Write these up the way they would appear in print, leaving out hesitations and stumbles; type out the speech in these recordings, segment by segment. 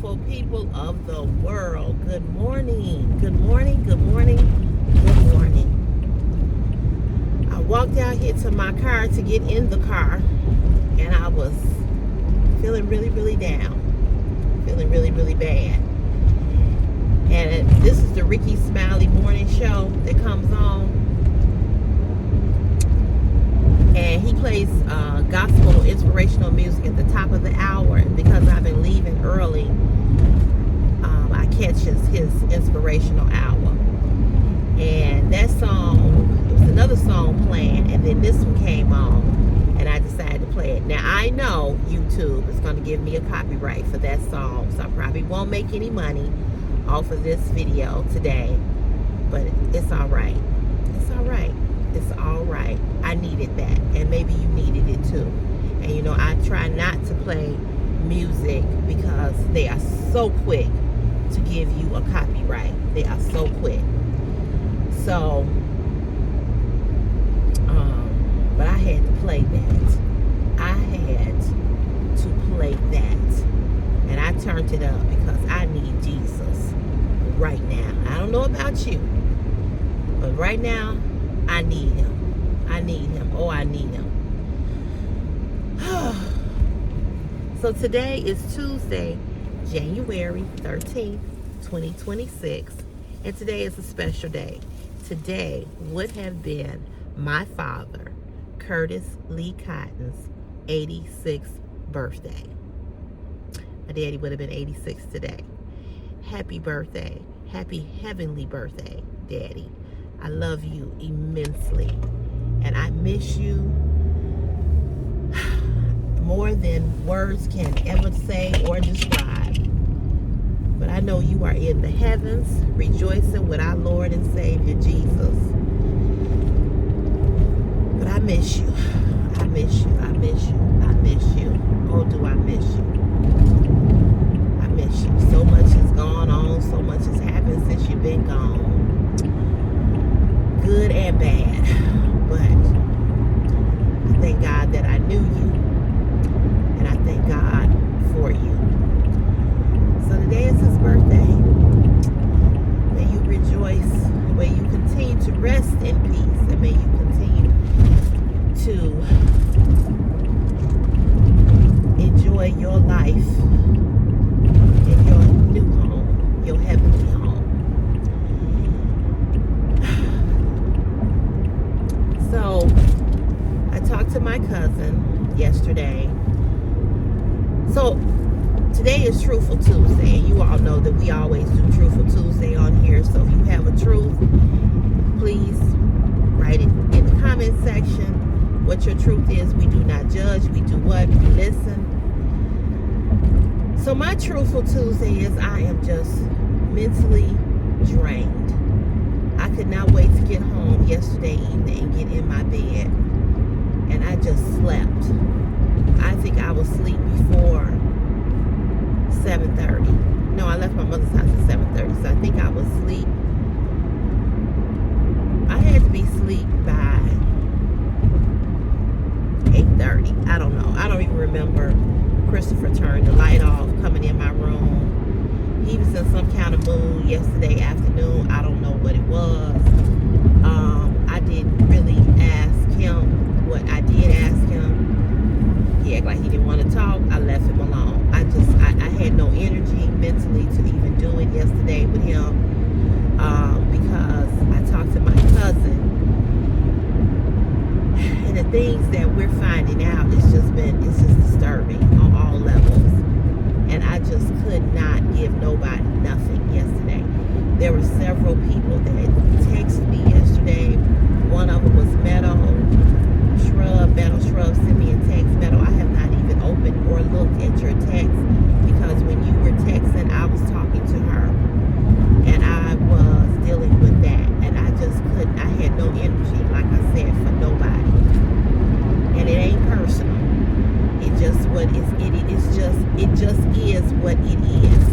beautiful people of the world. Good morning. Good morning. Good morning. Good morning. I walked out here to my car to get in the car, and I was feeling really, really down. Feeling really, really bad. And this is the Ricky Smiley morning show that comes on. And he plays gospel inspirational music at the top of the hour. And because I've been leaving early, I catch his inspirational hour. And that song, it was another song playing, and then this one came on, and I decided to play it. Now, I know YouTube is going to give me a copyright for that song, so I probably won't make any money off of this video today, but it's all right. It's all right. It's all right. I needed that, and maybe you needed it too. And you know, I try not to play music because they are so quick to give you a copyright. They are so quick. So, but I had to play that. I had to play that, and I turned it up because I need Jesus right now. I don't know about you, but right now, I need him. I need him. Oh, I need him. So today is Tuesday, January 13th, 2026. And today is a special day. Today would have been my father, Curtis Lee Cotton's 86th birthday. My daddy would have been 86 today. Happy birthday. Happy heavenly birthday, Daddy. I love you immensely, and I miss you more than words can ever say or describe. But I know you are in the heavens rejoicing with our Lord and Savior Jesus. But I miss you. I miss you. I miss you. I miss you. Oh, do I miss you? I miss you. So much has gone on. So much has happened since you've been gone. Good and bad, but I thank God that I knew you, and I thank God for you. So today is his birthday. May you rejoice, may you continue to rest in peace, and may you continue to enjoy your life in your new home, your heavenly home. So, I talked to my cousin yesterday. So, today is Truthful Tuesday, and you all know that we always do Truthful Tuesday on here. So, if you have a truth, please write it in the comment section what your truth is. We do not judge. We do what? We listen. So, my Truthful Tuesday is I am just mentally drained. I could not wait to get home yesterday evening and get in my bed, and I just slept. I think I was asleep before 7:30. No, I left my mother's house at 7:30, so I think I was asleep. I had to be asleep by 8:30. I don't know. I don't even remember. Christopher turned the light off coming in my room. He was in some kind of mood yesterday afternoon. I don't know what it was. I didn't really ask him what I did ask him. He acted like he didn't want to talk. I left him alone. I had no energy mentally to even do it yesterday with him, because I talked to my cousin, and the things that we're finding out, it's just disturbing on all levels. And I just could not give nobody nothing yesterday. There were several people that texted me yesterday. One of them was Meadow Shrub sent me a text. Meadow, I have not even opened or looked at your text, because when you were texting, I was talking to her, and I was dealing with that, and I just couldn't. I had no energy, like I said, for nobody. And it ain't personal. It just what is it? It just is what it is.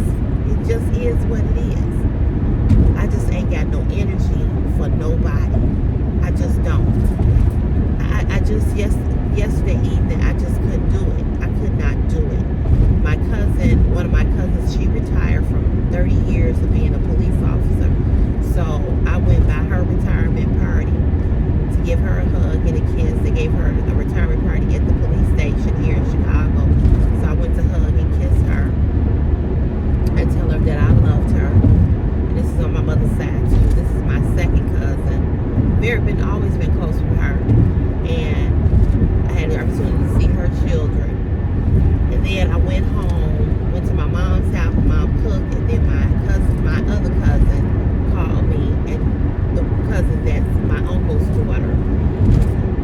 It just is what it is. I just ain't got no energy for nobody. I just don't. I just yesterday evening I just couldn't do it. I could not do it. My cousin, one of my cousins, she retired. 30 years of being a police officer. So I went by her retirement party to give her a hug and a kiss. They gave her a retirement party at the police station here in Chicago. So I went to hug and kiss her and tell her that I loved her. And this is on my mother's side too. This is my second cousin. Always been close with her. And I had the opportunity to see her children. And then I went home, went to my mom's house, mom cooked, and then my other cousin called me, and the cousin that's my uncle's daughter.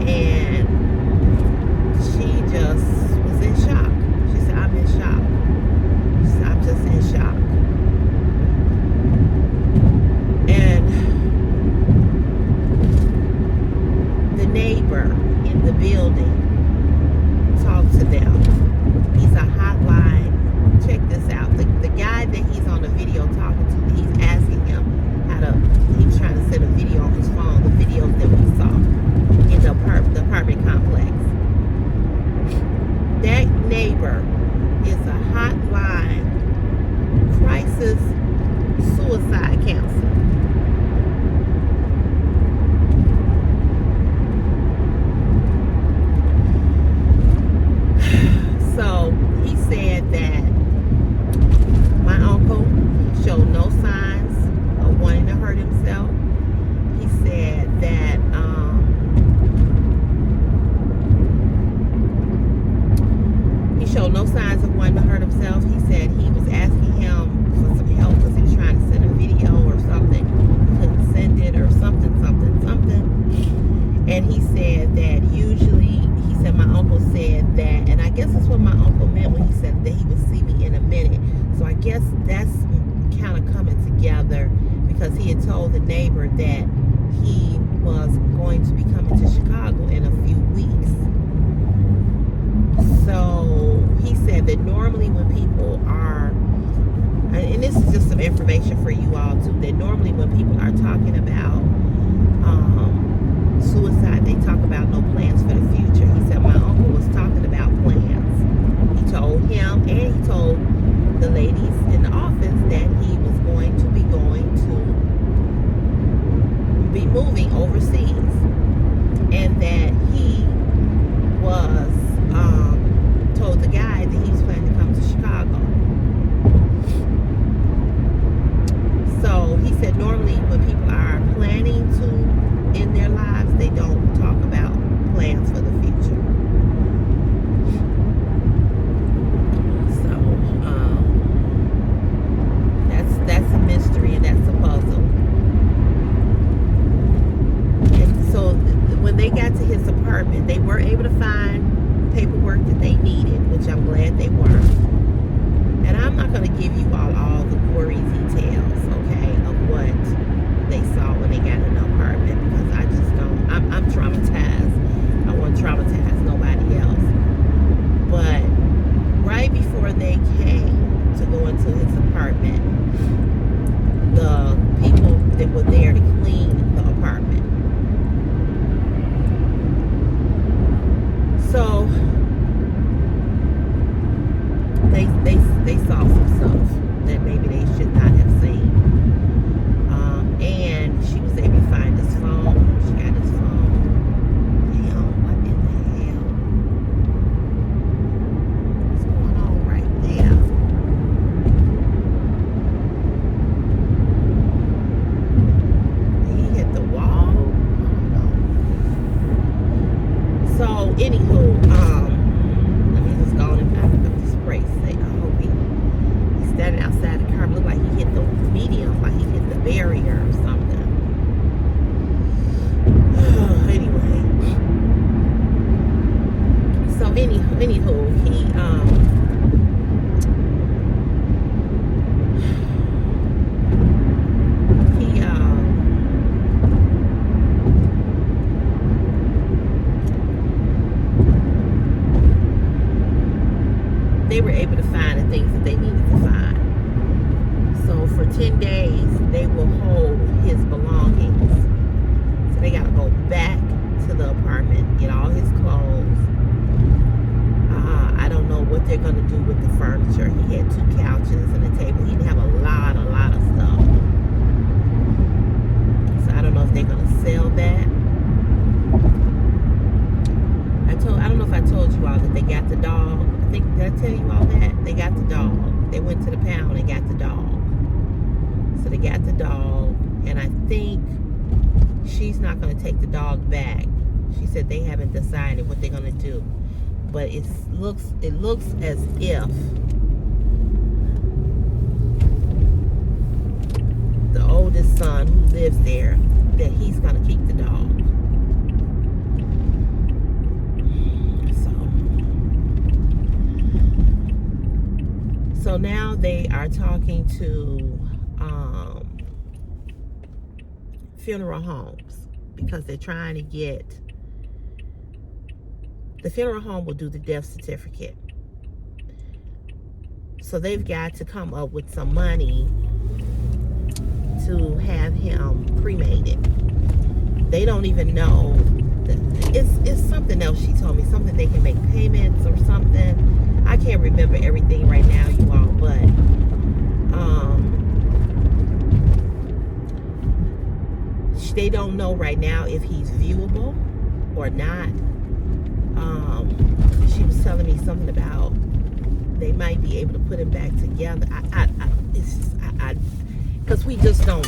And she just was in shock. She said, I'm in shock. She said, I'm just in shock. And the neighbor in the building talked to them. He's a hotline. Check this out. The guy that he's on the video talking to, he's asking him he's trying to send a video on his phone, the videos that we saw in the apartment complex. That neighbor is a hotline crisis suicide counselor. So he said that my uncle showed no signs of wanting to hurt himself. He said that he showed no signs of wanting to hurt himself. He said he was asking him for some help because he was trying to send a video or something. He couldn't send it or something. And he said that usually, he said my uncle said that, and I guess that's what my uncle meant when he said that he would see me in a minute. So I guess that's kind of coming together, because he had told the neighbor that he was going to be coming to Chicago in a few weeks. So he said that normally when people are, and this is just some information for you all too, that normally when people are talking about suicide, they talk about no plans for the future. He said my uncle was talking about plans. He told him and he told the ladies in the office that he was going to be moving overseas, and that he was told the guy that he was planning to come to Chicago. So he said normally when people are planning to end their lives, they don't talk about plans for the future. So that's a mystery, and that's a puzzle. And so when they got to his apartment, they were able to find paperwork that they needed, which I'm glad they were. And I'm not going to give you all the gory details, okay, of what they saw when they got in the apartment, because I just don't, I'm traumatized. I won't traumatize nobody else. But right before they came to go into his apartment, the people that were there to clean the apartment, so they saw some stuff that maybe they should not have seen. And she was able to find his phone. She got his phone. Damn, what in the hell? What's going on right there? He hit the wall? I don't know. So, anywho, let me just go on and back up this spray. He's standing outside the car. It looked like he hit the medium, like he hit the barrier or something. Anyway. So anywho, they were able to find the things that they needed to find. So for 10 days, they will hold his belongings. So they got to go back to the apartment, get all his clothes. I don't know what they're going to do with the furniture. He had 2 couches and a table. He didn't have a lot of got the dog. I think, did I tell you all that? They got the dog. They went to the pound and got the dog. So they got the dog, and I think she's not going to take the dog back. She said they haven't decided what they're going to do, but it looks as if the oldest son who lives there, that he's going to keep the dog. So now they are talking to funeral homes, because they're trying to get, the funeral home will do the death certificate. So they've got to come up with some money to have him cremated. They don't even know. It's something else she told me, something they can make payments or something. I can't remember everything right now, you all, but they don't know right now if he's viewable or not. She was telling me something about they might be able to put him back together. Because we just don't,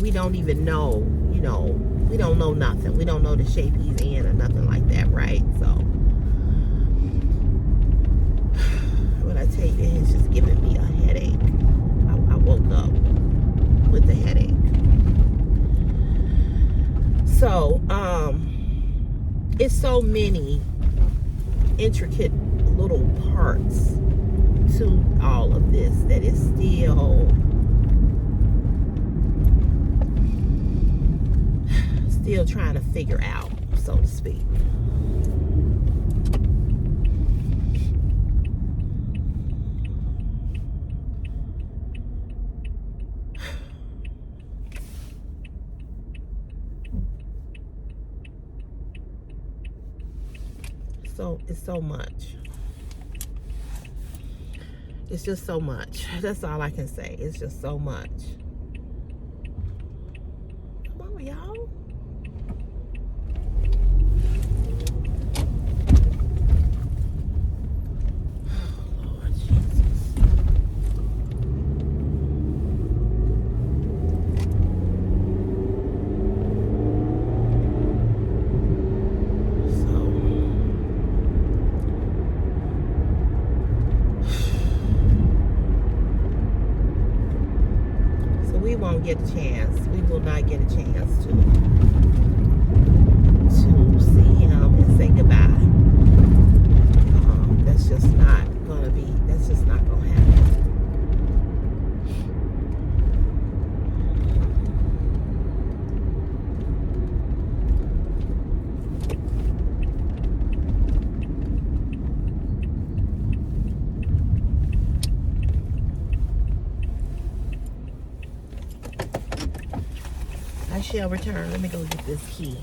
we don't even know, you know, we don't know nothing. We don't know the shape he's in or nothing like that, right? So, when I tell you, it's just giving me a headache. I woke up with a headache. So, it's so many intricate little parts to all of this that is still trying to figure out, so to speak. So it's so much. It's just so much. That's all I can say. It's just so much. Come on, y'all. Oh, Lord Jesus. So we won't get a chance. We will not get a chance to see him and say goodbye. That's just not gonna be. That's just not gonna happen. I shall return. Let me go get this key.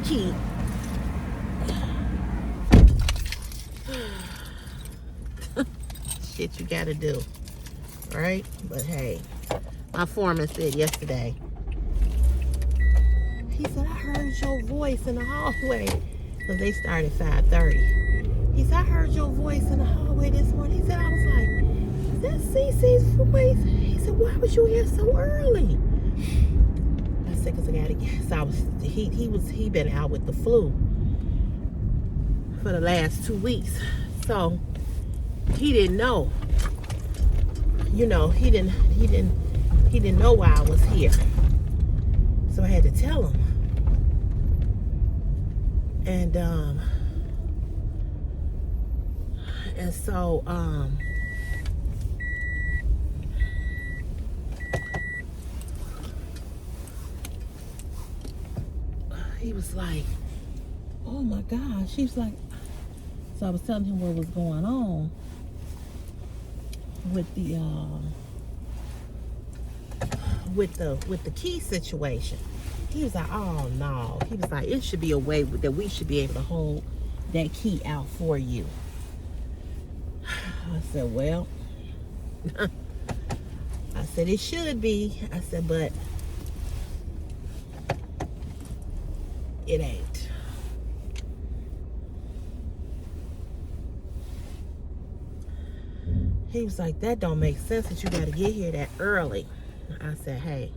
key. Shit you gotta do, right? But hey, my foreman said yesterday, he said, I heard your voice in the hallway. Because they started 5:30. He said, I heard your voice in the hallway this morning. He said, I was like, is that Cece's voice? He said, why was you here so early? I said, because I got to get. So he been out with the flu for the last 2 weeks. So he didn't know. You know, he didn't know why I was here. So I had to tell him. And so he was like, oh my gosh. He was like, so I was telling him what was going on with the key situation. He was like, oh no. He was like, it should be a way that we should be able to hold that key out for you. I said, well, I said, it should be. I said, but it ain't. He was like, that don't make sense that you got to get here that early. I said, hey,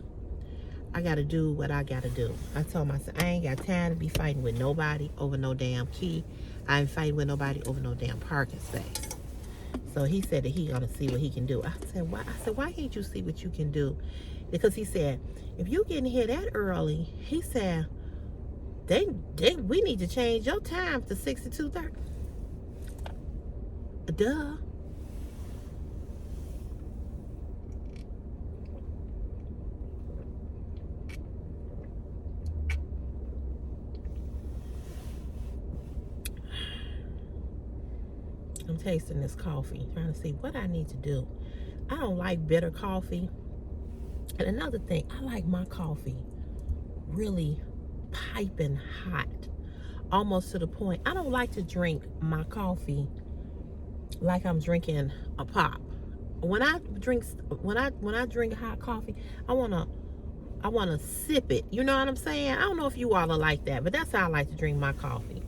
I got to do what I got to do. I told him, I said, I ain't got time to be fighting with nobody over no damn key. I ain't fighting with nobody over no damn parking space. So he said that he gonna see what he can do. I said, why can't you see what you can do? Because he said, if you getting here that early, he said, we need to change your time to 62:30. Duh. I'm tasting this coffee, trying to see what I need to do. I don't like bitter coffee. And another thing, I like my coffee really piping hot, almost to the point. I don't like to drink my coffee like I'm drinking a pop. When I drink hot coffee, I wanna sip it. You know what I'm saying? I don't know if you all are like that, but that's how I like to drink my coffee.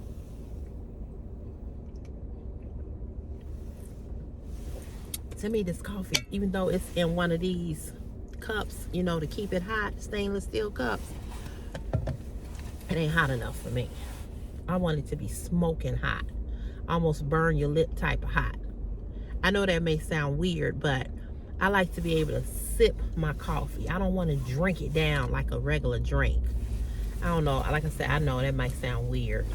To me, this coffee, even though it's in one of these cups, you know, to keep it hot, stainless steel cups, it ain't hot enough for me. I want it to be smoking hot, almost burn your lip type of hot. I know that may sound weird, but I like to be able to sip my coffee. I don't want to drink it down like a regular drink. I don't know. Like I said, I know that might sound weird.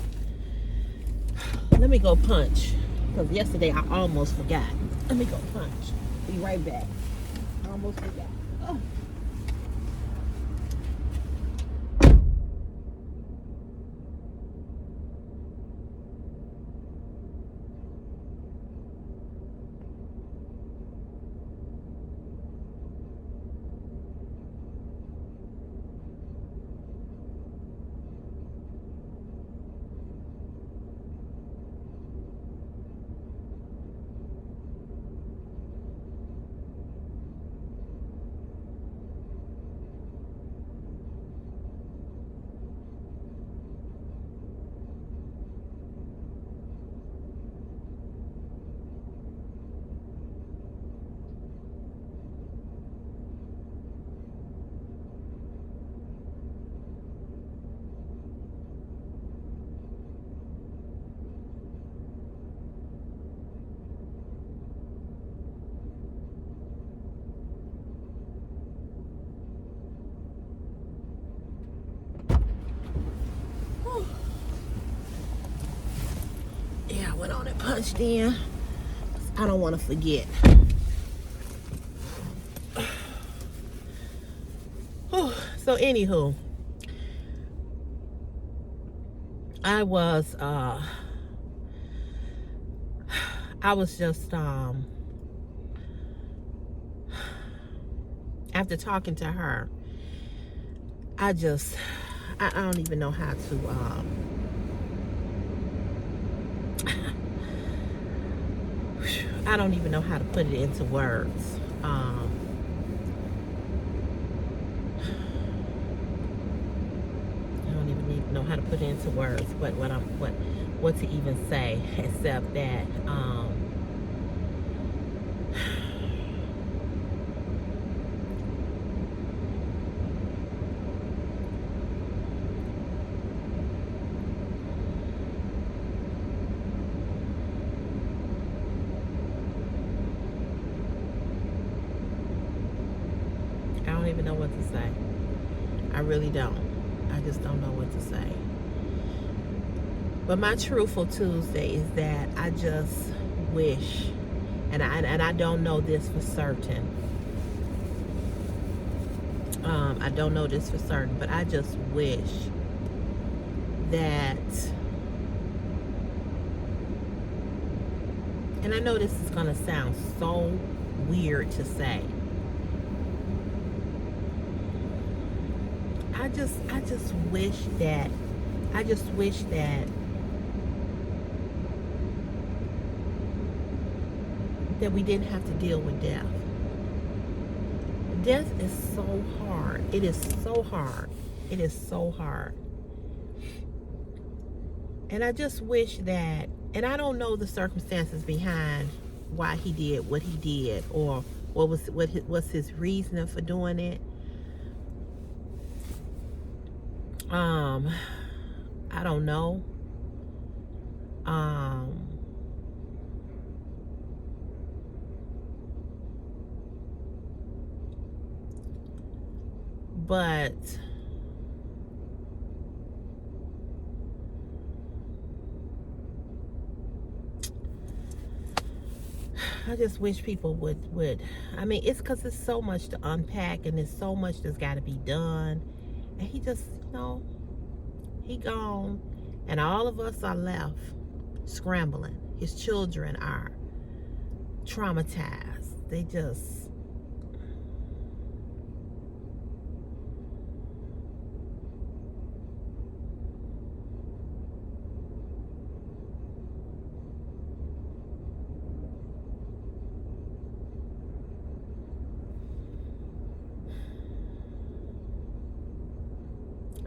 Let me go punch, because yesterday I almost forgot. Let me go punch. Be right back. I almost forgot. Oh. Yeah, I went on and punched in. I don't want to forget. So anywho, I was just after talking to her, I I don't even know how to I don't even know how to put it into words. I don't even know how to put it into words. What to even say, except that I don't even know what to say. I really don't. I just don't know what to say. But my truthful Tuesday is that I just wish, and I don't know this for certain. I don't know this for certain, but I just wish that, and I know this is gonna sound so weird to say. I just wish that we didn't have to deal with death. Death is so hard. It is so hard. It is so hard. And I just wish that, and I don't know the circumstances behind why he did what he did, or what's his reasoning for doing it. I don't know. But I just wish people would. I mean, it's because it's so much to unpack, and there's so much that's got to be done. And he just, he gone, and all of us are left scrambling. His children are traumatized. They just,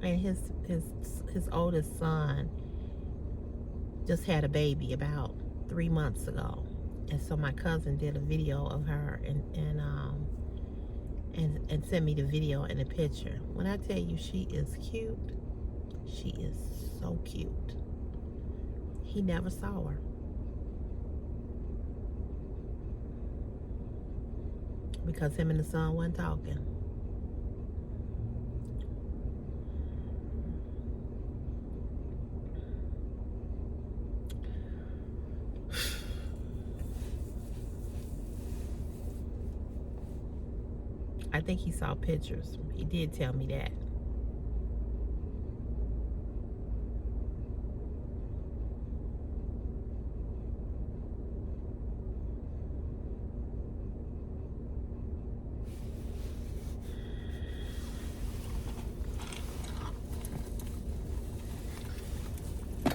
and his oldest son just had a baby about 3 months ago, and so my cousin did a video of her and sent me the video and the picture. When I tell you she is cute, she is so cute. He never saw her because him and the son wasn't talking. I think he saw pictures. He did tell me that. I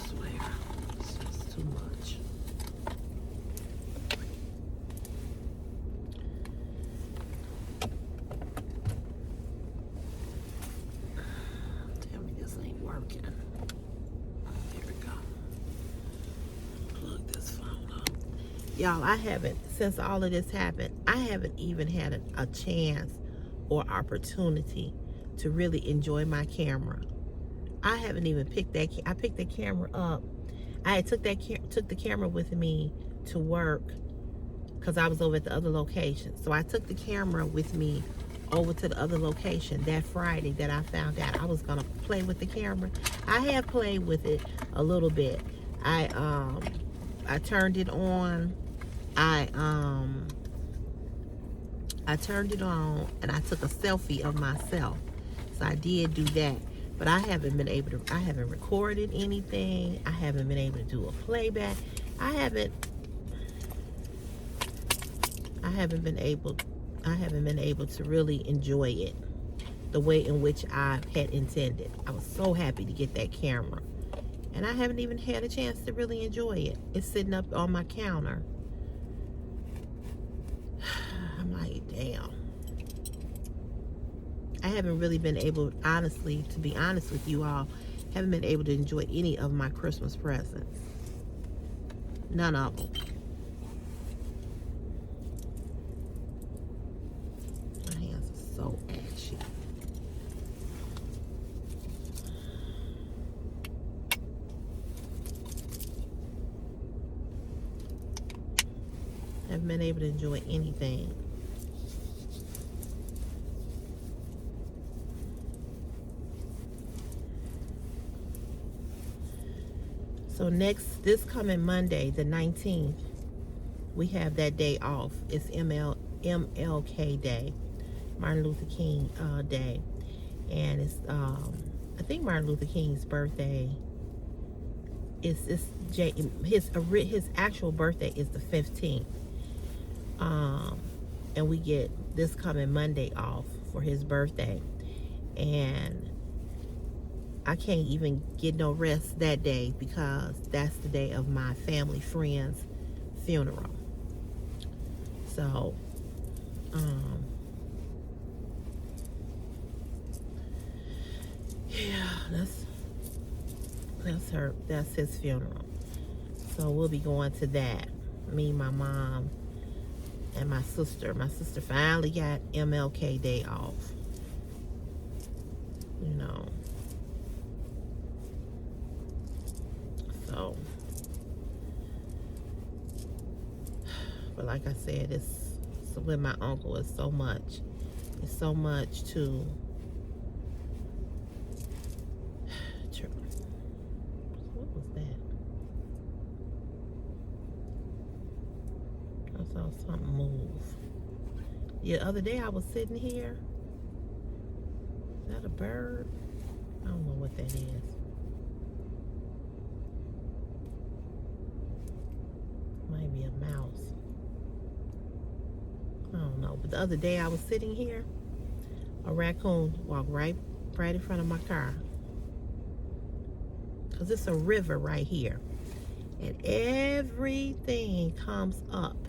swear, it's just too much. Working. There we go. Plug this phone up. Y'all, I haven't, since all of this happened, I haven't even had a chance or opportunity to really enjoy my camera. I haven't even picked that. I picked the camera up. I had took the camera with me to work because I was over at the other location. So I took the camera with me over to the other location that Friday that I found out I was gonna play with the camera. I have played with it a little bit. I turned it on. I turned it on and I took a selfie of myself. So I did do that. But I haven't been able to, I haven't recorded anything. I haven't been able to do a playback. I haven't been able to really enjoy it. the way in which I had intended. I was so happy to get that camera. And I haven't even had a chance to really enjoy it. It's sitting up on my counter. I'm like, damn. I haven't really been able, honestly, to be honest with you all, haven't been able to enjoy any of my Christmas presents. None of them. My hands are so ashy. Haven't been able to enjoy anything. So this coming Monday, the 19th, we have that day off. It's MLK Day, Martin Luther King Day. And it's, I think Martin Luther King's birthday is his actual birthday is the 15th. And we get this coming Monday off for his birthday. And I can't even get no rest that day because that's the day of my family friend's funeral. So, yeah, that's his funeral. So we'll be going to that. Me, my mom, and my sister. My sister finally got MLK Day off. You know. So, but like I said, it's with my uncle. It's so much. It's so much to. What was that? I saw something move. The other day I was sitting here. Is that a bird? I don't know what that is. Might be a mouse. I don't know. But the other day I was sitting here. A raccoon walked right in front of my car. Because it's a river right here. And everything comes up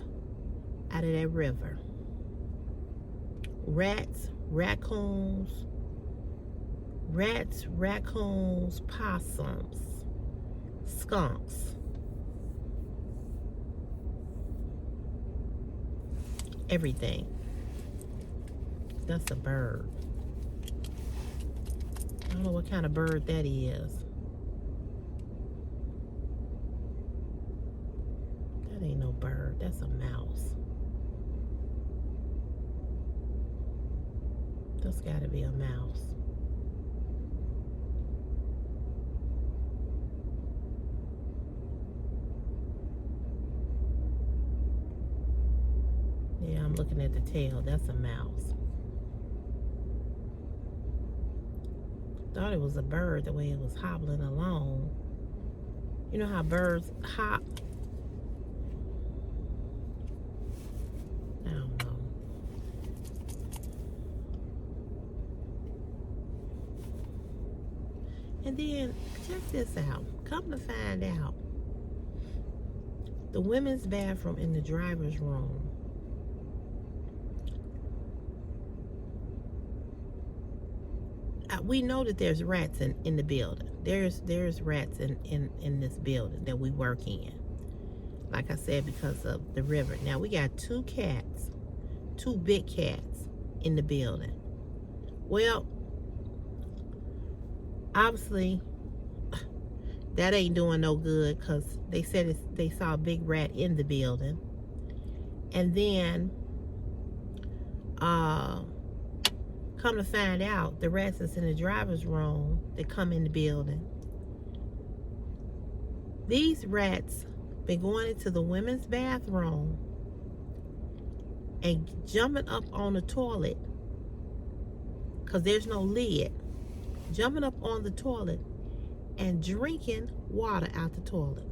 out of that river. Rats, raccoons, possums, skunks. Everything. That's a bird. I don't know what kind of bird that is. That ain't no bird. That's a mouse. That's gotta be a mouse. Yeah, I'm looking at the tail. That's a mouse. Thought it was a bird the way it was hobbling along. You know how birds hop? I don't know. And then, check this out. Come to find out, the women's bathroom in the driver's room, we know that there's rats in the building. There's rats in this building that we work in. Like I said, because of the river. Now, we got two big cats in the building. Well, obviously, that ain't doing no good because they said they saw a big rat in the building. And then, come to find out, the rats that's in the driver's room that come in the building, these rats been going into the women's bathroom and jumping up on the toilet because there's no lid, jumping up on the toilet and drinking water out the toilet.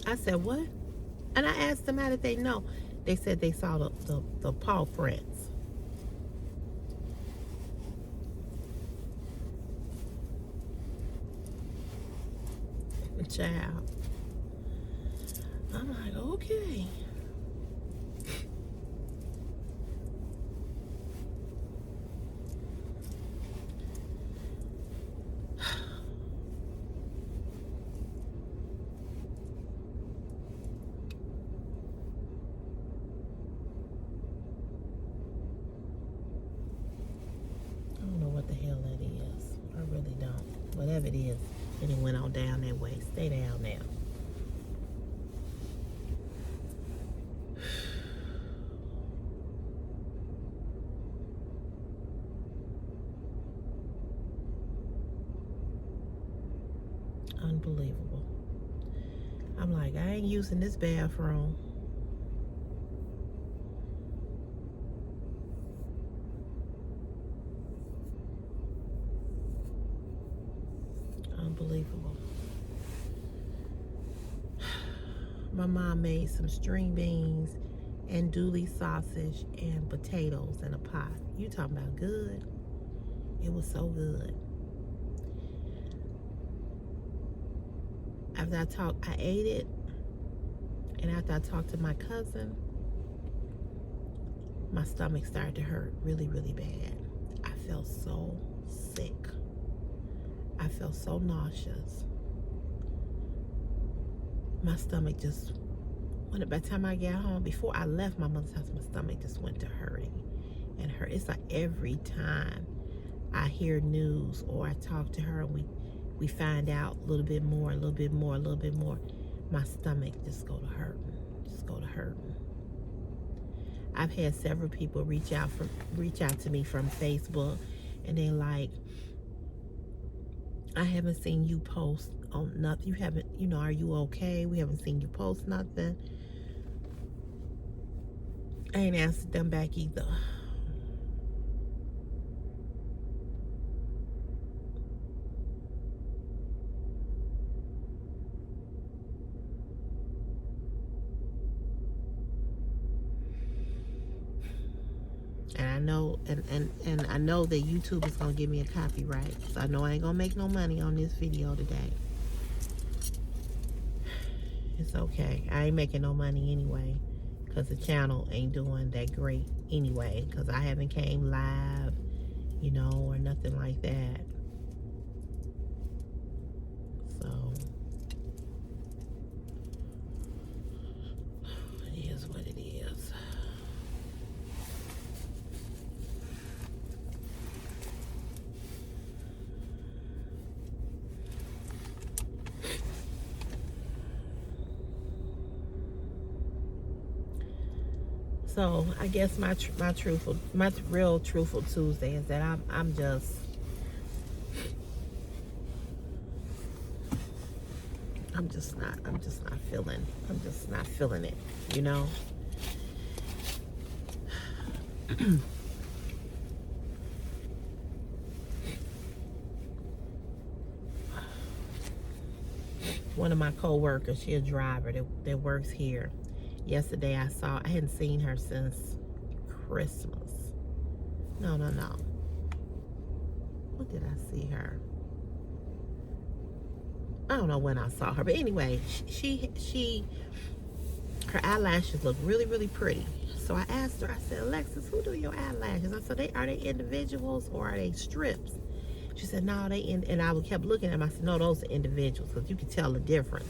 I said, what? And I asked them, how did they know? They said they saw the paw prints. Child. I'm like, okay. I don't know what the hell that is. I really don't. Whatever it is, it went on down that way. Stay down now. Unbelievable. I'm like, I ain't using this bathroom. Unbelievable. My mom made some string beans and andouille sausage and potatoes in a pot. You talking about good? It was so good. After I ate it, and after I talked to my cousin, my stomach started to hurt really, really bad. I felt so sick. I felt so nauseous. My stomach just, by the time I got home, before I left my mother's house, my stomach just went to hurting and hurt. It's like every time I hear news or I talk to her and we find out a little bit more, my stomach just go to hurting. I've had several people reach out to me from Facebook, and they're like, I haven't seen you post on nothing. You haven't, are you okay? We haven't seen you post nothing. I ain't answered them back either. And I know, and I know that YouTube is gonna give me a copyright, so I know I ain't gonna make no money on this video today. It's okay. I ain't making no money anyway, because the channel ain't doing that great anyway, because I haven't came live, or nothing like that. So it is what it is. So I guess my real truthful Tuesday is that I'm just not feeling it, One of my co-workers, she a driver that works here. Yesterday I hadn't seen her since Christmas. No. When did I see her? I don't know when I saw her, but anyway, her eyelashes look really, really pretty. So I asked her, I said, Alexis, who do your eyelashes? I said, are they individuals or are they strips? She said, no, and I kept looking at them. I said, no, those are individuals, because you can tell the difference.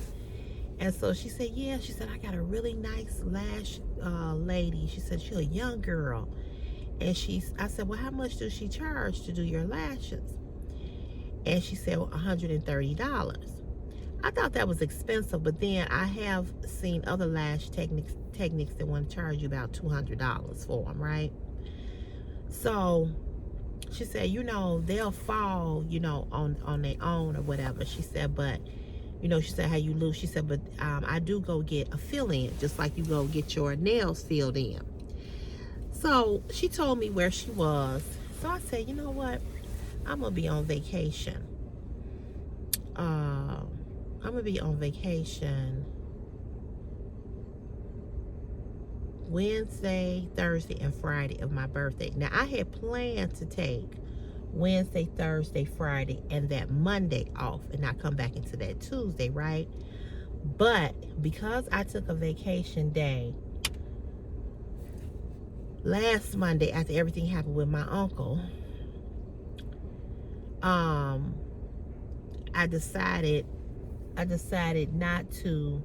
And so she said, yeah. She said, I got a really nice lash lady. She said, she's a young girl. And I said, well, how much does she charge to do your lashes? And she said, well, $130. I thought that was expensive, but then I have seen other lash techniques that want to charge you about $200 for them, right? So she said, they'll fall, on their own or whatever. She said, but, she said, how you lose? She said, but I do go get a fill-in, just like you go get your nails filled in. So she told me where she was. So I said, you know what? I'm going to be on vacation. Wednesday, Thursday, and Friday of my birthday. Now, I had planned to take Wednesday, Thursday, Friday, and that Monday off, and not come back into that Tuesday, right? But because I took a vacation day last Monday after everything happened with my uncle, I decided not to,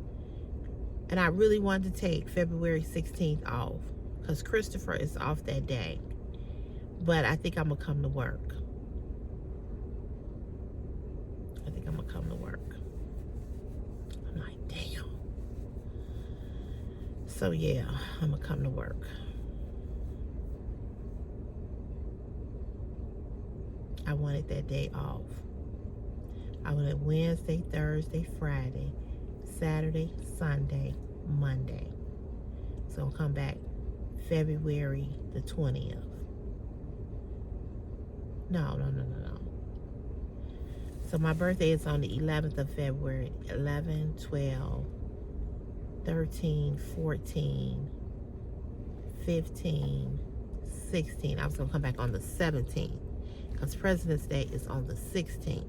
and I really wanted to take February 16th off because Christopher is off that day. But I think I'm gonna come to work. I'm like, damn. So yeah, I'm gonna come to work. I wanted that day off. I wanted Wednesday, Thursday, Friday, Saturday, Sunday, Monday. So I'll come back February the 20th. No. So my birthday is on the 11th of February. 11, 12, 13, 14, 15, 16. I was going to come back on the 17th because President's Day is on the 16th.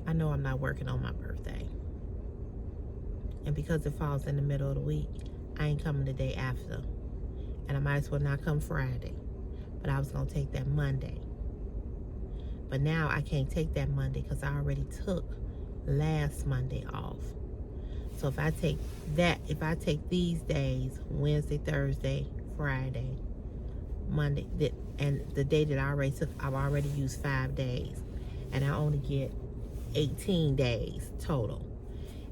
I know I'm not working on my birthday. And because it falls in the middle of the week, I ain't coming the day after. And I might as well not come Friday. But I was going to take that Monday. But now I can't take that Monday because I already took last Monday off. So if I take these days, Wednesday, Thursday, Friday, Monday, and the day that I already took, I've already used 5 days. And I only get 18 days total.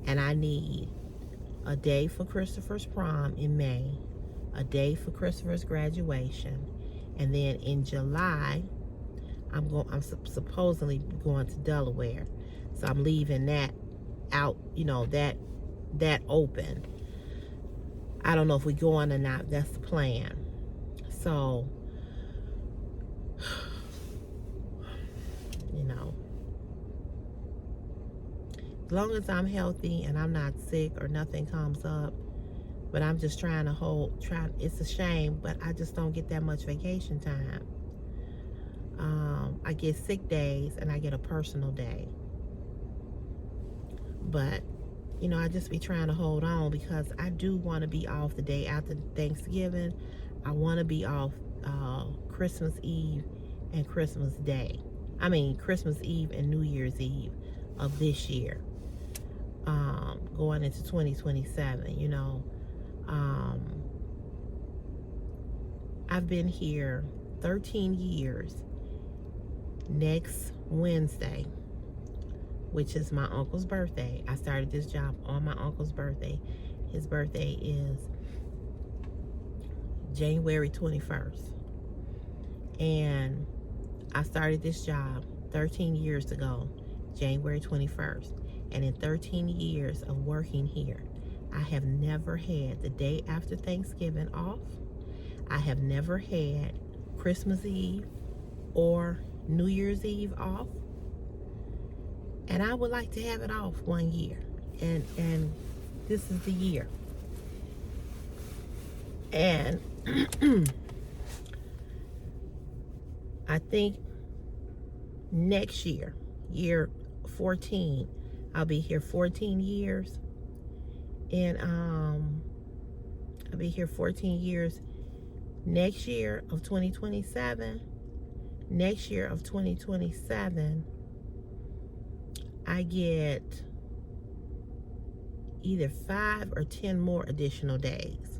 And I need a day for Christopher's prom in May, a day for Christopher's graduation, and then in July, I'm supposedly going to Delaware. So I'm leaving that out, that open. I don't know if we're going or not. That's the plan. So, as long as I'm healthy and I'm not sick or nothing comes up, but I'm just trying to it's a shame, but I just don't get that much vacation time. I get sick days and I get a personal day. But, I just be trying to hold on because I do want to be off the day after Thanksgiving. I want to be off Christmas Eve and Christmas Day. Christmas Eve and New Year's Eve of this year. Going into 2027, I've been here 13 years next Wednesday, which is my uncle's birthday. I started this job on my uncle's birthday. His birthday is January 21st. And I started this job 13 years ago, January 21st. And in 13 years of working here, I have never had the day after Thanksgiving off. I have never had Christmas Eve or New Year's Eve off. And I would like to have it off one year. And this is the year. And I think next year, year 14, I'll be here 14 years. And I'll be here 14 years next year of 2027. Next year of 2027, I get either 5 or 10 more additional days.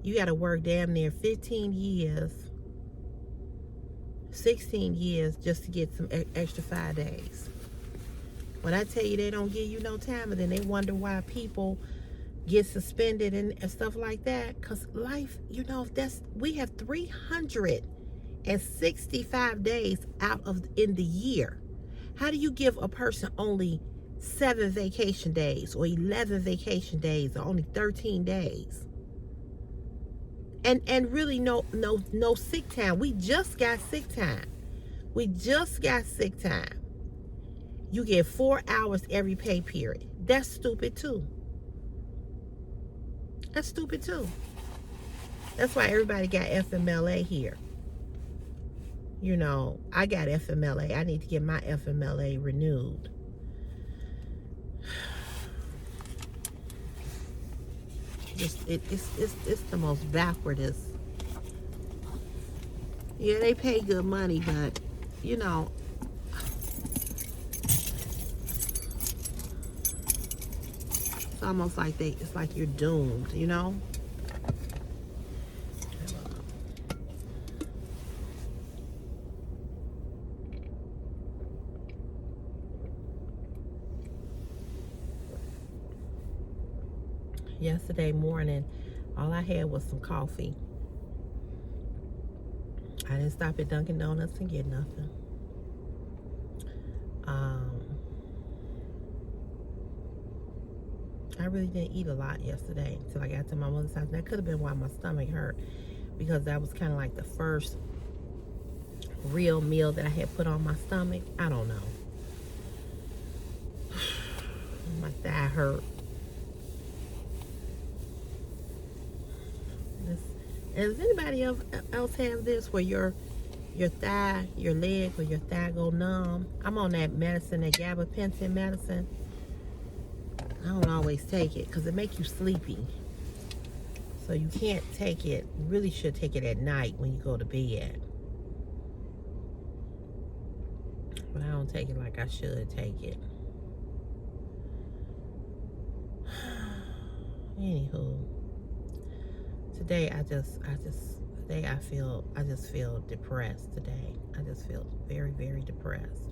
You got to work damn near 15 years, 16 years just to get some extra 5 days. When I tell you they don't give you no time, and then they wonder why people get suspended and stuff like that. Because life, we have 365 days in the year. How do you give a person only 7 vacation days or 11 vacation days or only 13 days? And really no sick time. We just got sick time. You get 4 hours every pay period. That's stupid too. That's stupid too. That's why everybody got FMLA here. You know, I got FMLA. I need to get my FMLA renewed. It's the most backwardest. Yeah, they pay good money, but you know, it's almost like it's like you're doomed, you know? Yesterday morning, all I had was some coffee. I didn't stop at Dunkin' Donuts and get nothing. I really didn't eat a lot yesterday until I got to my mother's house. That could have been why my stomach hurt, because that was kind of like the first real meal that I had put on my stomach. I don't know. My thigh hurt. Does anybody else have this where your thigh, your leg, or your thigh go numb? I'm on that medicine, that gabapentin medicine. I don't always take it because it makes you sleepy. So you can't take it. You really should take it at night when you go to bed. But I don't take it like I should take it. Anywho, today I just feel depressed today. I just feel very, very depressed.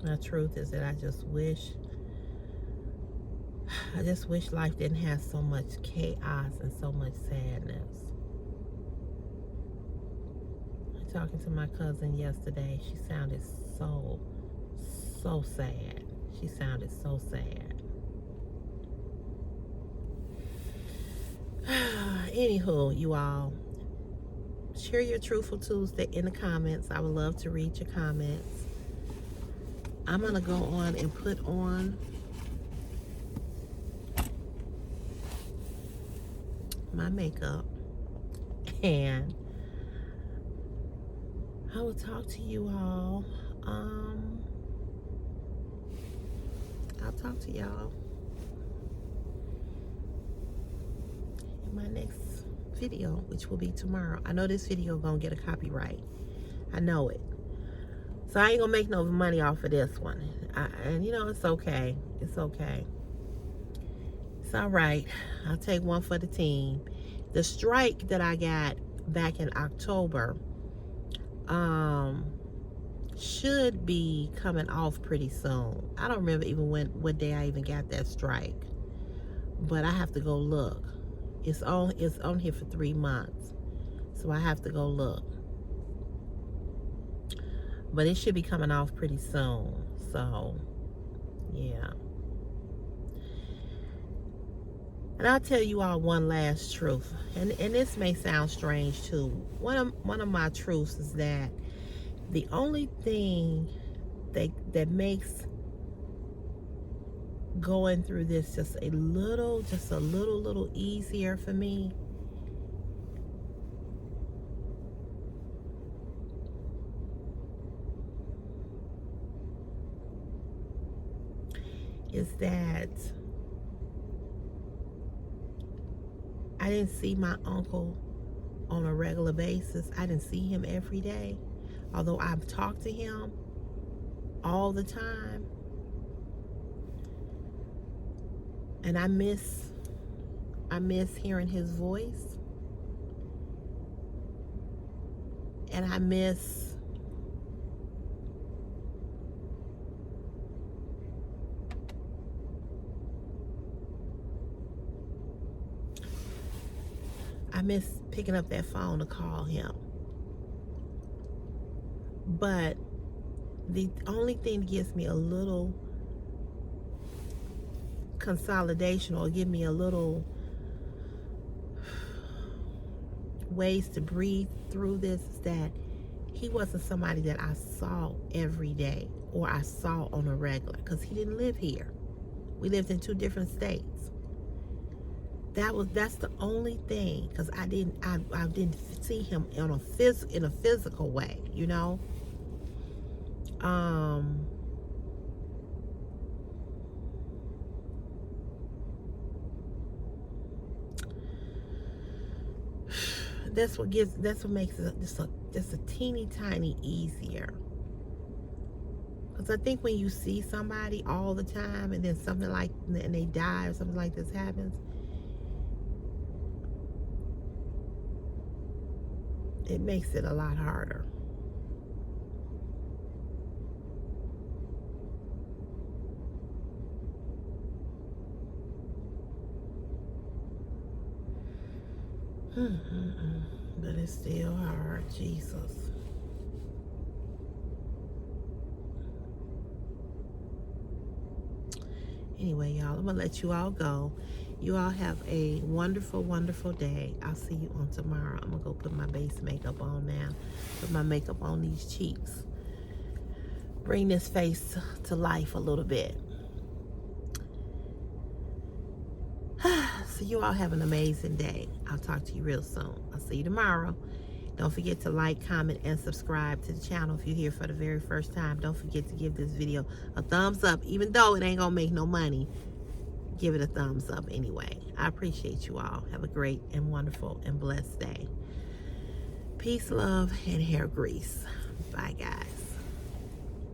The truth is that I just wish life didn't have so much chaos and so much sadness. I was talking to my cousin yesterday. She sounded so sad. She sounded so sad. Anywho, you all, share your Truthful Tuesday in the comments. I would love to read your comments. I'm going to go on and put on my makeup, and I will talk to you all. I'll talk to y'all in my next video, which will be tomorrow. I know this video gonna get a copyright. I know it. So I ain't gonna make no money off of this one. And you know, it's okay. It's okay. It's all right. I'll take one for the team. The strike that I got back in October should be coming off pretty soon. I don't remember even what day I even got that strike, but I have to go look. It's on here for 3 months, so I have to go look. But it should be coming off pretty soon. So yeah. And I'll tell you all one last truth, and this may sound strange too. One of my truths is that the only thing that makes going through this just a little easier for me is that I didn't see my uncle on a regular basis. I didn't see him every day, although I've talked to him all the time. And I miss hearing his voice. And I miss picking up that phone to call him. But the only thing that gives me a little consolidation, or give me a little ways to breathe through this is that he wasn't somebody that I saw every day or I saw on a regular, because he didn't live here. We lived in two different states. That's the only thing, because I didn't see him in a physical way, you know. That's what makes it just a teeny tiny easier. Because I think when you see somebody all the time and then something like, and they die or something like this happens, it makes it a lot harder. But it's still hard, Jesus. Anyway, y'all, I'm gonna let you all go. You all have a wonderful, wonderful day. I'll see you on tomorrow. I'm gonna go put my base makeup on now. Put my makeup on these cheeks. Bring this face to life a little bit. So you all have an amazing day. I'll talk to you real soon. I'll see you tomorrow. Don't forget to like, comment, and subscribe to the channel if you're here for the very first time. Don't forget to give this video a thumbs up. Even though it ain't gonna make no money, give it a thumbs up anyway. I appreciate you all. Have a great and wonderful and blessed day. Peace, love, and hair grease. Bye, guys.